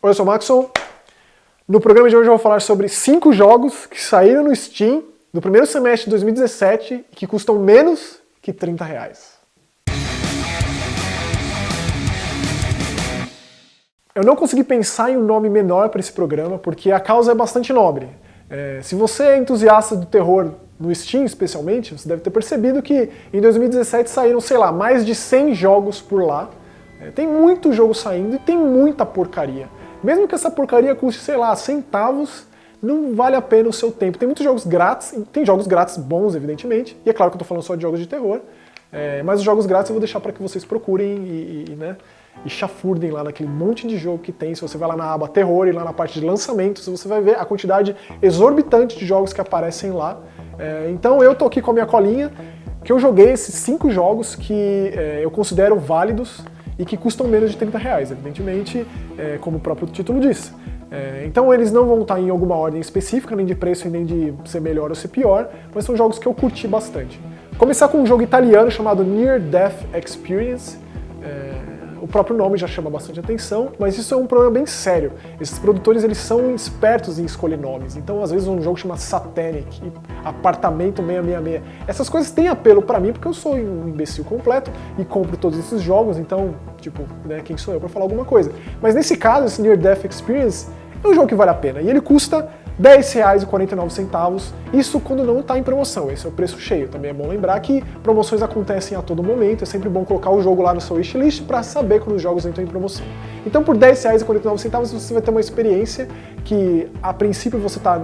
Oi, eu sou o Maxon. No programa de hoje eu vou falar sobre 5 jogos que saíram no Steam no primeiro semestre de 2017 e que custam menos que R$30. Eu não consegui pensar em um nome menor para esse programa porque a causa é bastante nobre. Se você é entusiasta do terror no Steam especialmente, você deve ter percebido que em 2017 saíram, sei lá, mais de 100 jogos por lá. Tem muito jogo saindo e tem muita porcaria. Mesmo que essa porcaria custe, sei lá, centavos, não vale a pena o seu tempo. Tem muitos jogos grátis, tem jogos grátis bons, evidentemente, e é claro que eu tô falando só de jogos de terror, mas os jogos grátis eu vou deixar para que vocês procurem e chafurdem lá naquele monte de jogo que tem. Se você vai lá na aba terror e lá na parte de lançamentos, você vai ver a quantidade exorbitante de jogos que aparecem lá. Então eu tô aqui com a minha colinha, que eu joguei esses 5 jogos que eu considero válidos e que custam menos de R$30, evidentemente, como o próprio título diz. Então eles não vão estar em alguma ordem específica, nem de preço e nem de ser melhor ou ser pior, mas são jogos que eu curti bastante. Vou começar com um jogo italiano chamado Near Death Experience. O próprio nome já chama bastante atenção, mas isso é um problema bem sério. Esses produtores eles são espertos em escolher nomes, então às vezes um jogo chama Satanic, Apartamento 666. Essas coisas têm apelo pra mim porque eu sou um imbecil completo e compro todos esses jogos, então, tipo, né, quem sou eu pra falar alguma coisa? Mas nesse caso, esse Near Death Experience é um jogo que vale a pena e ele custa R$10,49, isso quando não está em promoção, esse é o preço cheio. Também é bom lembrar que promoções acontecem a todo momento, é sempre bom colocar o jogo lá no seu wishlist para saber quando os jogos entram em promoção. Então por R$10,49 você vai ter uma experiência que a princípio você está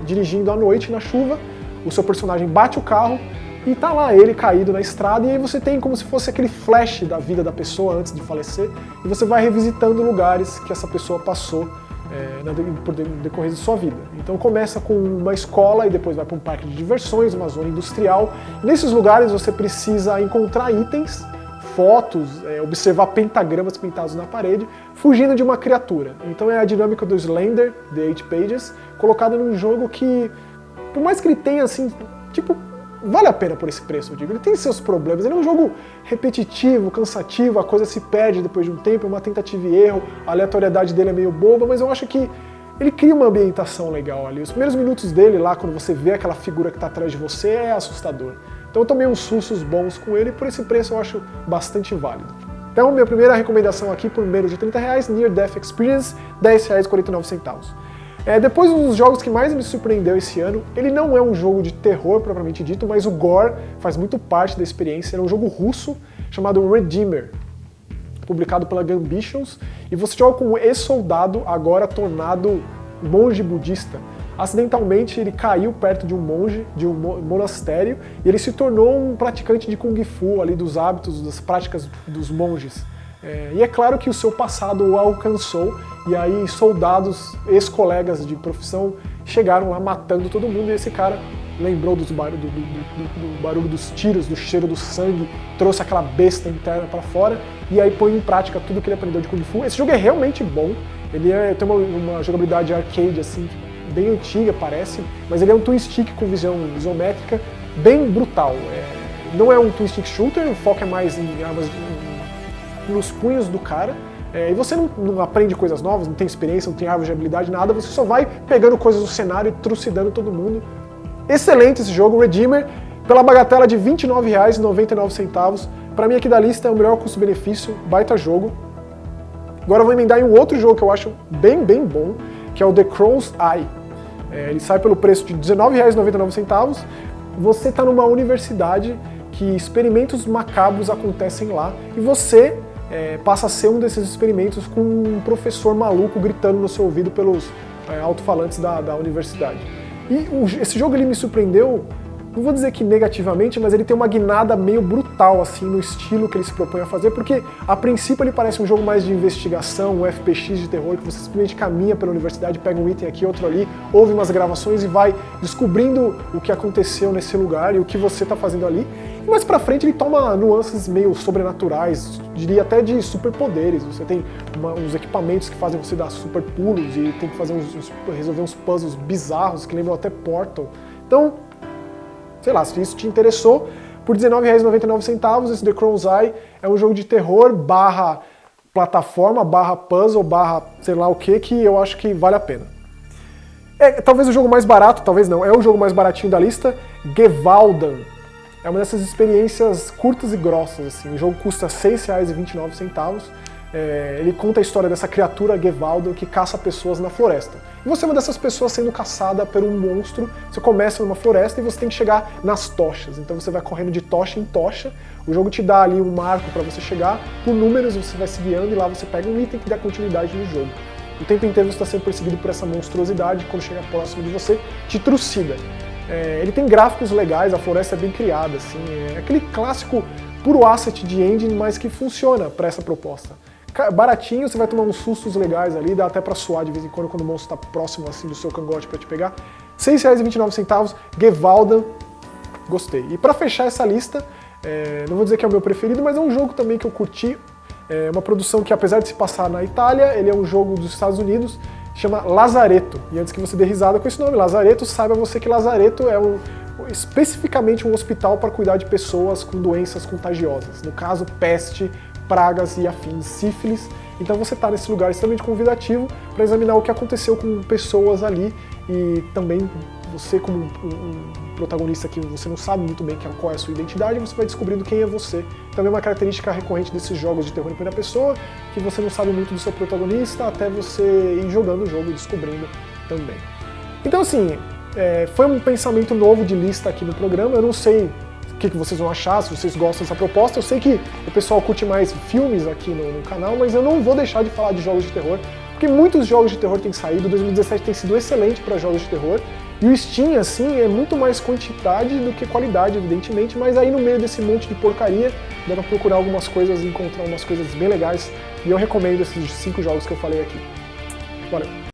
dirigindo à noite na chuva, o seu personagem bate o carro e tá lá ele caído na estrada, e aí você tem como se fosse aquele flash da vida da pessoa antes de falecer, e você vai revisitando lugares que essa pessoa passou por decorrer de sua vida. Então começa com uma escola e depois vai para um parque de diversões, uma zona industrial. Nesses lugares você precisa encontrar itens, fotos, observar pentagramas pintados na parede, fugindo de uma criatura. Então é a dinâmica do Slender, The 8 Pages, colocada num jogo que, por mais que ele tenha assim, tipo, vale a pena por esse preço, eu digo. Ele tem seus problemas, ele é um jogo repetitivo, cansativo, a coisa se perde depois de um tempo, é uma tentativa e erro, a aleatoriedade dele é meio boba, mas eu acho que ele cria uma ambientação legal ali. Os primeiros minutos dele lá, quando você vê aquela figura que está atrás de você, é assustador. Então eu tomei uns sustos bons com ele e por esse preço eu acho bastante válido. Então minha primeira recomendação aqui por menos de R$30, Near Death Experience, R$10,49. Depois, um dos jogos que mais me surpreendeu esse ano, ele não é um jogo de terror propriamente dito, mas o gore faz muito parte da experiência. Ele é um jogo russo chamado Redeemer, publicado pela Gambitions, e você joga com um ex-soldado agora tornado monge budista. Acidentalmente ele caiu perto de um monge, de um monastério, e ele se tornou um praticante de Kung Fu, ali dos hábitos, das práticas dos monges. E é claro que o seu passado o alcançou, e aí soldados, ex-colegas de profissão, chegaram lá matando todo mundo, e esse cara lembrou do barulho dos tiros, do cheiro do sangue, trouxe aquela besta interna pra fora, e aí põe em prática tudo que ele aprendeu de Kung Fu. Esse jogo é realmente bom, ele tem uma jogabilidade arcade assim, bem antiga parece, mas ele é um twin stick com visão isométrica, bem brutal. Não é um twin stick shooter, o foco é mais em armas nos punhos do cara, e você não aprende coisas novas, não tem experiência, não tem árvore de habilidade, nada, você só vai pegando coisas do cenário e trucidando todo mundo. Excelente esse jogo, Redeemer, pela bagatela de R$29,99. Pra mim aqui da lista é o melhor custo-benefício, baita jogo. Agora eu vou emendar em um outro jogo que eu acho bem bom, que é o The Crow's Eye. Ele sai pelo preço de R$19,99. Você está numa universidade que experimentos macabros acontecem lá e você passa a ser um desses experimentos com um professor maluco gritando no seu ouvido pelos alto-falantes da universidade. E esse jogo ele me surpreendeu, não vou dizer que negativamente, mas ele tem uma guinada meio brutal assim no estilo que ele se propõe a fazer, porque a princípio ele parece um jogo mais de investigação, um FPX de terror, que você simplesmente caminha pela universidade, pega um item aqui, outro ali, ouve umas gravações e vai descobrindo o que aconteceu nesse lugar e o que você está fazendo ali. E mais pra frente ele toma nuances meio sobrenaturais, diria até de superpoderes. Você tem uns equipamentos que fazem você dar super pulos e tem que fazer resolver uns puzzles bizarros que lembram até Portal. Então, sei lá, se isso te interessou, por R$19,99, esse The Crow's Eye é um jogo de terror barra plataforma, barra puzzle, barra sei lá o que eu acho que vale a pena. Talvez o jogo mais barato, talvez não, é o jogo mais baratinho da lista, Gewaldan. É uma dessas experiências curtas e grossas, assim. O jogo custa R$ 6,29. Ele conta a história dessa criatura Gewaldan que caça pessoas na floresta. E você é uma dessas pessoas sendo caçada por um monstro. Você começa numa floresta e você tem que chegar nas tochas. Então você vai correndo de tocha em tocha. O jogo te dá ali um marco para você chegar. Por números você vai se guiando e lá você pega um item que dá continuidade no jogo. O tempo inteiro você está sendo perseguido por essa monstruosidade. Quando chega próximo de você, te trucida. Ele tem gráficos legais, a floresta é bem criada, assim. É aquele clássico puro asset de engine, mas que funciona para essa proposta. Baratinho, você vai tomar uns sustos legais ali, dá até pra suar de vez em quando o monstro tá próximo assim do seu cangote pra te pegar. R$ 6,29, Gewaldan, gostei. E pra fechar essa lista, não vou dizer que é o meu preferido, mas é um jogo também que eu curti. É uma produção que, apesar de se passar na Itália, ele é um jogo dos Estados Unidos, chama Lazaretto. E antes que você dê risada com esse nome, Lazaretto, saiba você que Lazaretto é especificamente um hospital para cuidar de pessoas com doenças contagiosas. No caso, peste, pragas e afins, sífilis. Então você está nesse lugar extremamente convidativo para examinar o que aconteceu com pessoas ali e também você como um protagonista que você não sabe muito bem qual é a sua identidade, você vai descobrindo quem é você. Também é uma característica recorrente desses jogos de terror em primeira pessoa, que você não sabe muito do seu protagonista até você ir jogando o jogo e descobrindo também. Então assim, foi um pensamento novo de lista aqui no programa, eu não sei o que vocês vão achar, se vocês gostam dessa proposta. Eu sei que o pessoal curte mais filmes aqui no canal, mas eu não vou deixar de falar de jogos de terror, porque muitos jogos de terror têm saído, 2017 tem sido excelente para jogos de terror, e o Steam, assim, é muito mais quantidade do que qualidade, evidentemente, mas aí no meio desse monte de porcaria, dá pra procurar algumas coisas e encontrar umas coisas bem legais, e eu recomendo esses 5 jogos que eu falei aqui. Valeu!